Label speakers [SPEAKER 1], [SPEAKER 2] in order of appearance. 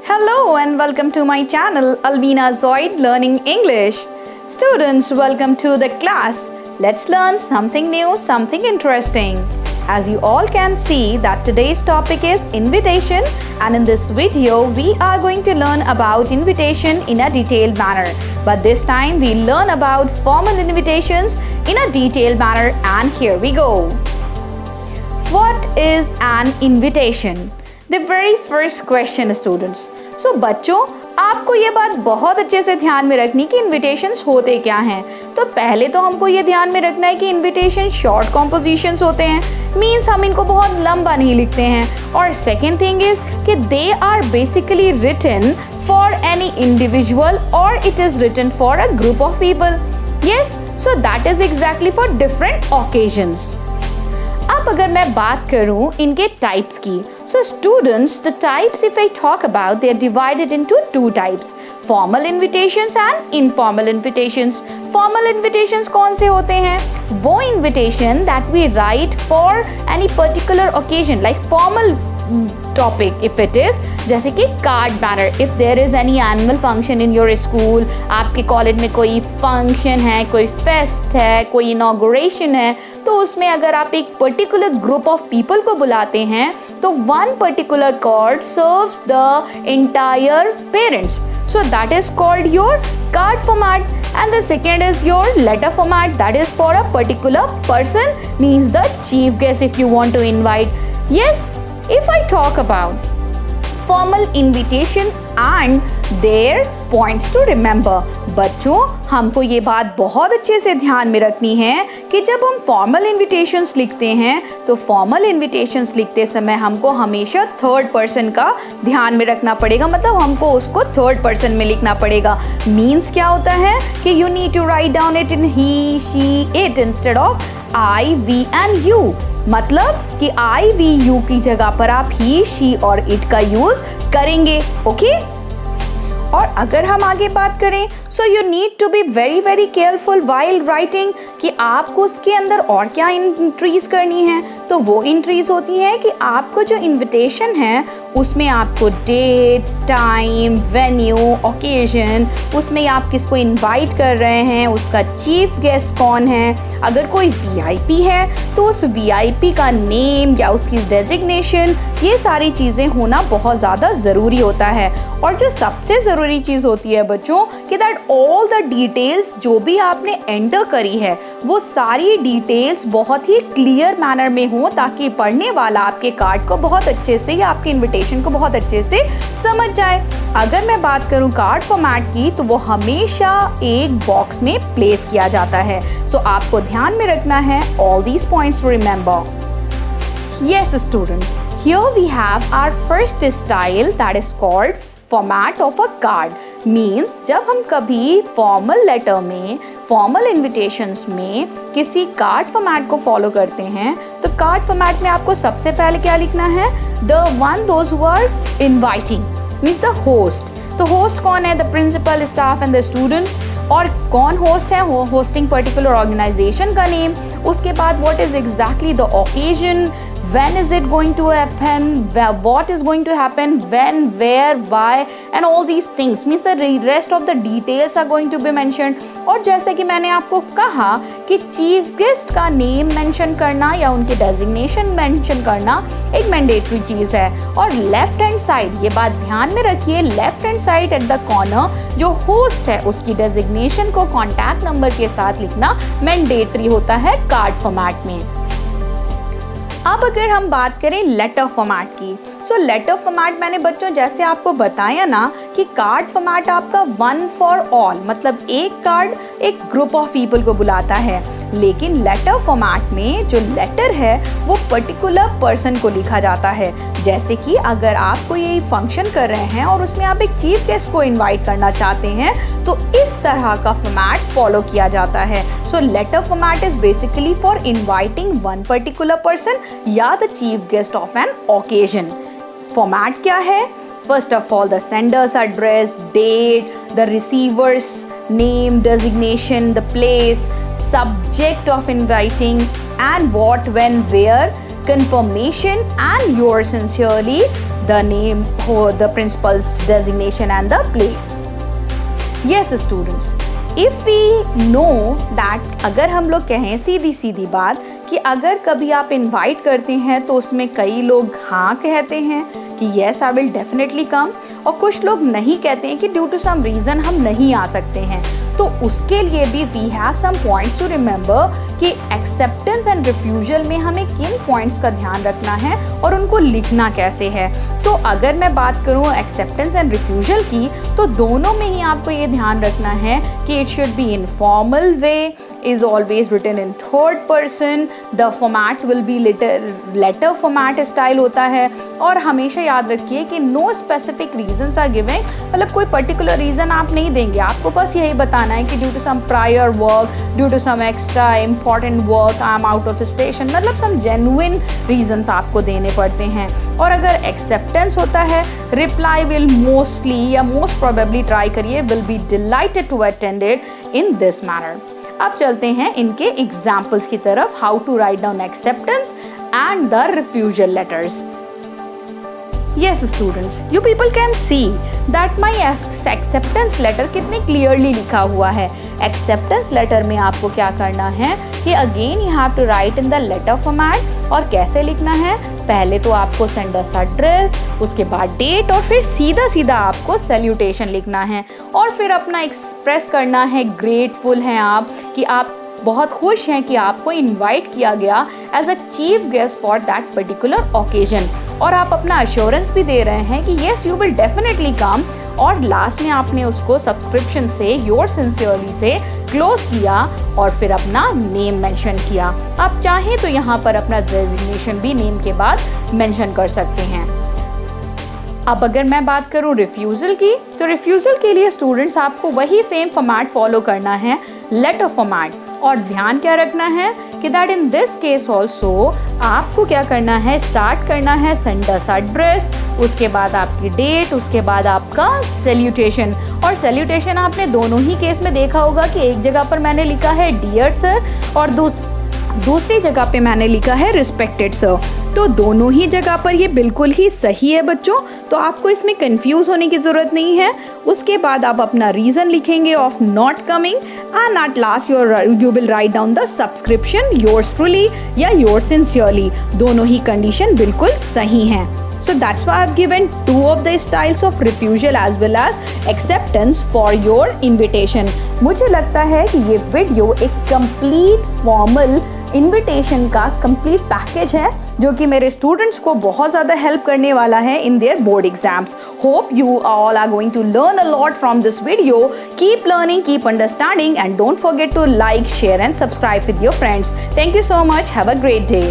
[SPEAKER 1] Hello and welcome to my channel Alvina Zoid Learning English. Students, welcome to the class. Let's learn something new, something interesting. As you all can see that today's topic is invitation, and in this video we are going to learn about invitation in a detailed manner. But this time we learn about formal invitations in a detailed manner, and here we go. What is an invitation? The very first question, students. So बच्चों, आपको ये बात बहुत अच्छे से ध्यान में रखनी कि इन्विटेशंस होते क्या हैं। तो पहले तो हमको ये ध्यान में रखना है कि इन्विटेशन शॉर्ट कॉम्पोजिशंस होते हैं, मीन्स हम इनको बहुत लंबा नहीं लिखते हैं। और सेकेंड थिंग इज कि they are basically written for any individual और it is written for a group of people. Yes, so that is exactly for different occasions. अब अगर मैं बात करूं इनके टाइप्स की, so students, the types if I talk about, they are divided into two types, formal invitations and informal invitations. Formal invitations कौन से होते हैं? वो invitation that we write for any particular occasion, like formal topic if it is, जैसे कि card banner, if there is any annual function in your school, आपके college में कोई फंक्शन है, कोई फेस्ट है, कोई इनॉग्रेशन है, तो उसमें अगर आप एक पर्टिकुलर ग्रुप ऑफ पीपल को बुलाते हैं तो one particular card serves the entire parents, so that is called your card format. And the second is your letter format, that is for a particular person, means the chief guest if you want to invite. Yes, if I talk about formal invitation and their points to remember, बच्चों हमको ये बात बहुत अच्छे से ध्यान में रखनी है कि जब हम फॉर्मल इन्विटेशंस लिखते हैं तो फॉर्मल इन्विटेशंस लिखते समय हमको हमेशा थर्ड पर्सन का ध्यान में रखना पड़ेगा, मतलब हमको उसको थर्ड पर्सन में लिखना पड़ेगा। मीन्स क्या होता है कि you need to write down it in he, she, it instead of I, we and you. मतलब कि आई, वी, यू की जगह पर आप ही, शी और इट का यूज करेंगे। ओके, और अगर हम आगे बात करें, so you need to be very very careful while writing कि आपको उसके अंदर और क्या एंट्रीज करनी है। तो वो एंट्रीज होती हैं कि आपको जो इनविटेशन है उसमें आपको डेट, टाइम, वेन्यू, ओकेजन, उसमें आप किसको इनवाइट कर रहे हैं, उसका चीफ गेस्ट कौन है, अगर कोई वीआईपी है तो उस वीआईपी का नेम या उसकी डेजिग्नेशन, ये सारी चीज़ें होना बहुत ज़्यादा ज़रूरी होता है। और जो सबसे ज़रूरी चीज़ होती है बच्चों कि दैट ऑल द डिटेल्स जो भी आपने एंटर करी है वो सारी डिटेल्स बहुत ही क्लियर मैनर में हो, ताकि पढ़ने वाला आपके कार्ड को बहुत अच्छे से या आपके इनविटेशन को बहुत अच्छे से समझ जाए। अगर मैं बात करूं कार्ड फॉर्मेट की तो वो हमेशा एक बॉक्स में प्लेस किया जाता है। सो आपको ध्यान में रखना है all these points to remember. Yes student, here we have our first style that is called format of a card. Means जब हम कभी फॉर्मल लेटर में, फॉर्मल इन्विटेशंस में किसी कार्ड फॉर्मेट को फॉलो करते हैं तो कार्ड फॉर्मेट में आपको सबसे पहले क्या लिखना है? The one those who are inviting, means the host. तो होस्ट कौन है? The principal, staff and the students. और कौन होस्ट है? वो होस्टिंग पर्टिकुलर ऑर्गेनाइजेशन का नेम। उसके बाद what is exactly the occasion, when is it going to happen, what is going to happen, when, where, why, and all these things, means the rest of the details are going to be mentioned. और जैसे कि मैंने आपको कहा कि chief guest का name mention करना या उनके डेजिग्नेशन मेंशन करना एक मैंडेटरी चीज़ है। और लेफ्ट हैंड साइड, ये बात ध्यान में रखिए, left hand side at the corner जो होस्ट है उसकी डेजिग्नेशन को कॉन्टैक्ट नंबर के साथ लिखना मैंडेटरी होता है कार्ड फॉर्मेट में। अब अगर हम बात करें लेटर फॉर्मेट की, सो लेटर फॉर्मेट मैंने बच्चों जैसे आपको बताया ना कि कार्ड फॉर्मेट आपका वन फॉर ऑल, मतलब एक कार्ड एक ग्रुप ऑफ पीपल को बुलाता है। लेकिन लेटर फॉर्मेट में जो लेटर है वो पर्टिकुलर पर्सन को लिखा जाता है। जैसे कि अगर आप कोई ये फंक्शन कर रहे हैं और उसमें आप एक चीफ गेस्ट को इनवाइट करना चाहते हैं तो इस तरह का फॉर्मेट फॉलो किया जाता है। So letter format is basically for inviting one particular person या the chief guest of an occasion. Format क्या है? First of all the sender's address, date, the receiver's name, designation, the place, subject of inviting, and what, when, where, confirmation, and yours sincerely, the name or the principal's designation and the place. Yes students, if we know that अगर हम लोग कहें सीधी सीधी बात कि अगर कभी आप invite करते हैं तो उसमें कई लोग हाँ कहते हैं कि yes I will definitely come, और कुछ लोग नहीं कहते हैं कि ड्यू टू सम रीज़न हम नहीं आ सकते हैं। तो उसके लिए भी we have some points to remember कि एक्सेप्टेंस एंड रिफ्यूजल में हमें किन पॉइंट्स का ध्यान रखना है और उनको लिखना कैसे है। तो अगर मैं बात करूँ एक्सेप्टेंस एंड रिफ्यूजल की, तो दोनों में ही आपको ये ध्यान रखना है कि it should be in formal way, is always written in third person, the format will be letter format style होता है, और हमेशा याद रखिए कि no specific reasons are given, मतलब कोई particular reason आप नहीं देंगे, आपको बस यही बताना है कि due to some prior work, due to some extra important work, I am out of station, मतलब some genuine reasons आपको देने पड़ते हैं। और अगर acceptance होता है, reply will mostly या most probably try करिए will be delighted to attend it in this manner। अब चलते हैं इनके एग्जाम्पल्स की तरफ, how to write down acceptance and the refusal letters. Yes students, you people can see that my acceptance letter कितने clearly लिखा हुआ है। Acceptance letter में आपको क्या करना है कि again you have to write in the letter format, और कैसे लिखना है, पहले तो आपको sender's address, उसके बाद डेट, और फिर सीधा सीधा आपको सैल्यूटेशन लिखना है, और फिर अपना एक्सप्रेस करना है, ग्रेटफुल हैं आप कि आप बहुत खुश हैं कि आपको इनवाइट किया गया as a chief guest for that particular occasion, और आप अपना अश्योरेंस भी दे रहे हैं कि yes you will definitely come, और लास्ट में आपने उसको सब्सक्रिप्शन से योर सिंसियरली से क्लोज किया और फिर अपना नेम मेंशन किया। आप चाहें तो यहाँ पर अपना डेजिग्नेशन भी नेम के बाद मेंशन कर सकते हैं। अब अगर मैं बात करूँ रिफ्यूज़ल की, तो रिफ्यूज़ल के लिए स्टूडेंट्स आपको वही सेम फॉर्मेट फॉलो करना है, लेटर फॉर्मेट, और ध्यान क्या रखना है कि that in this case also आपको क्या करना है, स्टार्ट करना है सेंडर्स एड्रेस, उसके बाद आपकी डेट, उसके बाद आपका सैल्यूटेशन, और सैल्यूटेशन आपने दोनों ही केस में देखा होगा कि एक जगह पर मैंने लिखा है डियर सर और दूसरी जगह पे मैंने लिखा है रिस्पेक्टेड सर, तो दोनों ही जगह पर ये बिल्कुल ही सही है बच्चों, तो आपको इसमें कंफ्यूज होने की ज़रूरत नहीं है। उसके बाद आप अपना रीज़न लिखेंगे of not coming, and at last you will write down the subscription yours truly या योर सिंसियरली, दोनों ही कंडीशन बिल्कुल सही हैं। So that's why I've given two of the styles of refusal as well as acceptance for your invitation. मुझे लगता है कि ये वीडियो एक complete formal invitation का complete package है, जो कि मेरे स्टूडेंट्स को बहुत ज़्यादा हेल्प करने वाला है in their board exams. Hope you all are going to learn a lot from this video. Keep learning, keep understanding, and don't forget to like, share and subscribe with your friends. Thank you so much. Have a great day.